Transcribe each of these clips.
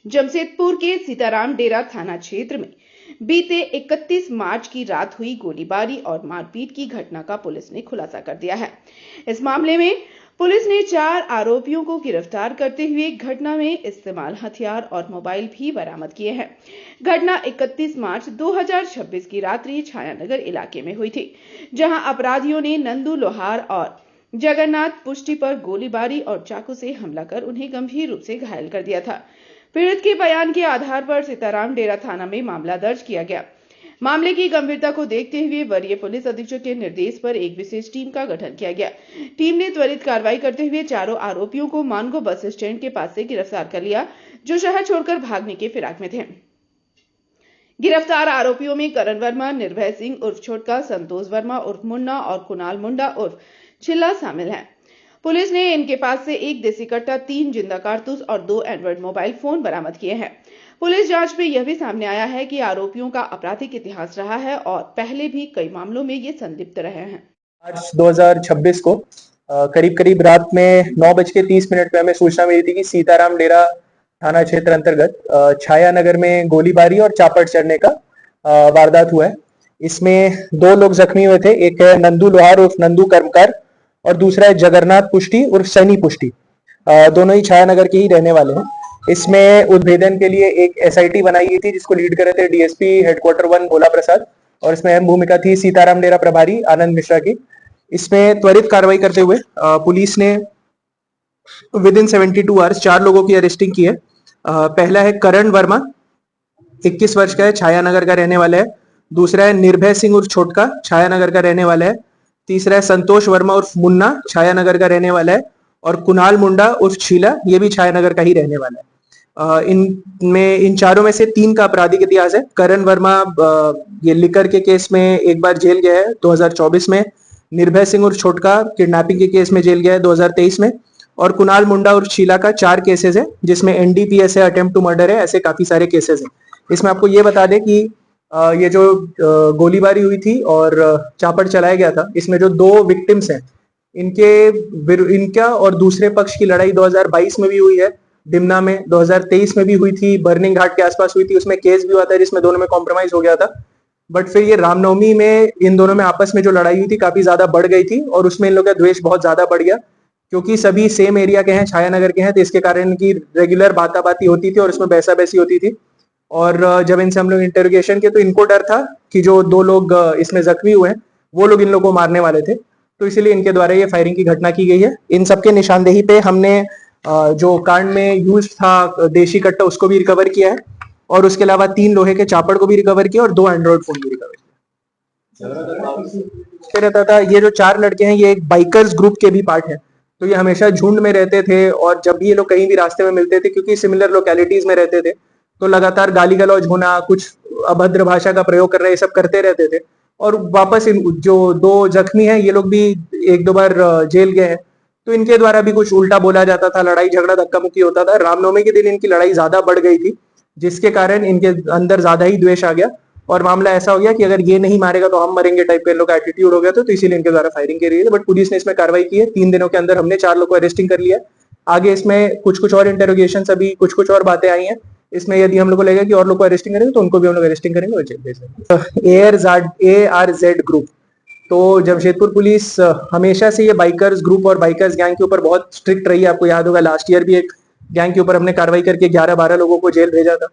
जमशेदपुर के सीताराम डेरा थाना क्षेत्र में बीते 31 मार्च की रात हुई गोलीबारी और मारपीट की घटना का पुलिस ने खुलासा कर दिया है। इस मामले में पुलिस ने 4 आरोपियों को गिरफ्तार करते हुए घटना में इस्तेमाल हथियार और मोबाइल भी बरामद किए हैं। घटना 31 मार्च 2026 की रात्रि छायानगर इलाके में हुई थी, जहां अपराधियों ने नंदू लोहार और जगन्नाथ पुष्टि पर गोलीबारी और चाकू से हमला कर उन्हें गंभीर रूप से घायल कर दिया था। पीड़ित के बयान के आधार पर सीताराम डेरा थाना में मामला दर्ज किया गया। मामले की गंभीरता को देखते हुए वरीय पुलिस अधीक्षक के निर्देश पर एक विशेष टीम का गठन किया गया। टीम ने त्वरित कार्रवाई करते हुए चारों आरोपियों को मानगो बस स्टैंड के पास से गिरफ्तार कर लिया, जो शहर छोड़कर भागने के फिराक में थे। गिरफ्तार आरोपियों में करण वर्मा, निर्भय सिंह उर्फ छोटका, संतोष वर्मा उर्फ मुन्ना और कुणाल मुंडा उर्फ छिल्ला शामिल हैं। पुलिस ने इनके पास से 1 देसी कट्टा, 3 जिंदा कारतूस और 2 एंड्रॉइड मोबाइल फोन बरामद किए हैं। पुलिस जांच में यह भी सामने आया है कि आरोपियों का आपराधिक इतिहास रहा है और पहले भी कई मामलों में ये संलिप्त रहे हैं। मार्च 2026 को करीब रात में 9:30 पे हमें सूचना मिली थी कि सीताराम डेरा थाना क्षेत्र अंतर्गत छाया नगर में गोलीबारी और चापड़ चढ़ने का वारदात हुआ है। इसमें 2 लोग जख्मी हुए थे। एक है नंदू लोहार उर्फ नंदू कर्मकार और दूसरा है जगन्नाथ पुष्टि उर्फ सनी पुष्टि। दोनों ही छाया नगर के ही रहने वाले हैं। इसमें उद्भेदन के लिए एक एसआईटी बनाई गई थी, जिसको लीड कर रहे थे डीएसपी हेडक्वार्टर 1 भोला प्रसाद, और इसमें अहम भूमिका थी सीताराम डेरा प्रभारी आनंद मिश्रा की। इसमें त्वरित कार्रवाई करते हुए पुलिस ने विद इन 72 आवर्स 4 लोगों की अरेस्टिंग की है। पहला है करण वर्मा, 21 वर्ष का है, छाया नगर का रहने वाला है। दूसरा है निर्भय सिंह उर्फ छोटका, छाया नगर का रहने वाला है। तीसरा है संतोष वर्मा उर्फ मुन्ना, छाया नगर का रहने वाला है। और कुणाल मुंडा उर्फ छीला, ये भी छाया नगर का ही रहने वाला है। इन चारों में से 3 का आपराधिक इतिहास है। करण वर्मा ये लिकर के केस में एक बार जेल गया है 2024 में। निर्भय सिंह उर्फ छोटका किडनैपिंग के केस में जेल गया है 2023 में। और कुणाल मुंडा उर्फ शीला का 4 केसेस है, जिसमें एनडीपीएस है, अटेम्प्ट टू मर्डर है, ऐसे काफी सारे केसेस हैं। इसमें आपको ये बता दें कि ये जो गोलीबारी हुई थी और चापड़ चलाया गया था, इसमें जो 2 विक्टिम्स हैं, इनका और दूसरे पक्ष की लड़ाई 2022 में भी हुई है डिमना में, 2023 में भी हुई थी, बर्निंग घाट के आसपास हुई थी। उसमें केस भी हुआ था जिसमें दोनों में कॉम्प्रोमाइज हो गया था। बट फिर ये रामनवमी में इन दोनों में आपस में जो लड़ाई हुई थी काफी ज्यादा बढ़ गई थी और उसमें इन लोगों का द्वेष बहुत ज्यादा बढ़ गया, क्योंकि सभी सेम एरिया के हैं, छाया नगर के हैं। तो इसके कारण इनकी रेगुलर बाताबाती होती थी और उसमें बैसा बैसी होती थी। और जब इनसे हम लोग इंटरोगेशन किए तो इनको डर था कि जो 2 लोग इसमें जख्मी हुए हैं वो लोग इन लोगों को मारने वाले थे, तो इसीलिए इनके द्वारा ये फायरिंग की घटना की गई है। इन सबके निशानदेही पे हमने जो कांड में यूज था देशी कट्टा, उसको भी रिकवर किया है और उसके अलावा 3 लोहे के चापड़ को भी रिकवर किया और 2 एंड्रॉइड फोन भी रिकवर किया रहता था। ये जो 4 लड़के हैं ये एक बाइकर्स ग्रुप के भी पार्ट है, तो ये हमेशा झुंड में रहते थे और जब भी ये लोग कहीं भी रास्ते में मिलते थे, क्योंकि सिमिलर लोकेलिटीज में रहते थे, तो लगातार गाली गलौज होना, कुछ अभद्र भाषा का प्रयोग करना, ये सब करते रहते थे। और वापस इन जो 2 जख्मी हैं ये लोग भी 1-2 बार जेल गए हैं, तो इनके द्वारा भी कुछ उल्टा बोला जाता था, लड़ाई झगड़ा धक्का मुक्की होता था। रामनवमी के दिन इनकी लड़ाई ज्यादा बढ़ गई थी, जिसके कारण इनके अंदर ज्यादा ही द्वेष आ गया और मामला ऐसा हो गया कि अगर ये नहीं मारेगा तो हम मरेंगे टाइप का इन लोग का एटीट्यूड हो गया था, तो इसीलिए इनके द्वारा फायरिंग की गई है। बट पुलिस ने इसमें कार्रवाई की है। 3 दिनों के अंदर हमने 4 लोग को अरेस्टिंग कर लिया। आगे इसमें कुछ और इंटेरोगेशन, अभी कुछ और बातें आई हैं। इसमें यदि हम लोग को लगेगा कि और लोग को अरेस्टिंग करेंगे तो उनको भी हम लोग अरेस्टिंग करेंगे और जेल भेज देंगे। ARZ ग्रुप, तो जमशेदपुर पुलिस हमेशा से ये बाइकर्स ग्रुप और बाइकर्स गैंग के ऊपर बहुत स्ट्रिक्ट रही है। आपको याद होगा लास्ट ईयर भी एक गैंग के ऊपर हमने कार्रवाई करके 11-12 लोगों को जेल भेजा था,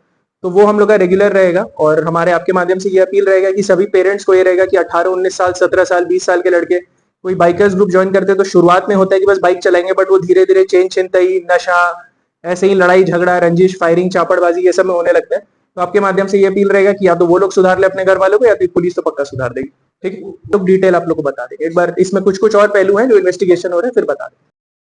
तो वो हम लोग का रेगुलर रहेगा। और हमारे आपके माध्यम से ये अपील रहेगा कि सभी पेरेंट्स को ये रहेगा कि 18, 19 साल, 17 साल, 20 साल के लड़के कोई बाइकर्स ग्रुप ज्वाइन करते हैं तो शुरुआत में होता है कि बस बाइक चलाएंगे, बट वो धीरे धीरे चेन छिनतई, नशा, ऐसे ही लड़ाई झगड़ा, रंजिश, फायरिंग, चापड़बाजी, ये सब में होने लगता है। तो आपके माध्यम से ये अपील रहेगा कि या तो वो लोग सुधार ले अपने घर वालों को, या तो पुलिस तो पक्का सुधार देगी। ठीक है, तो डिटेल आप लोग को बता देंगे। एक बार इसमें कुछ और पहलू हैं जो इन्वेस्टिगेशन हो रहे हैं, फिर बता दें।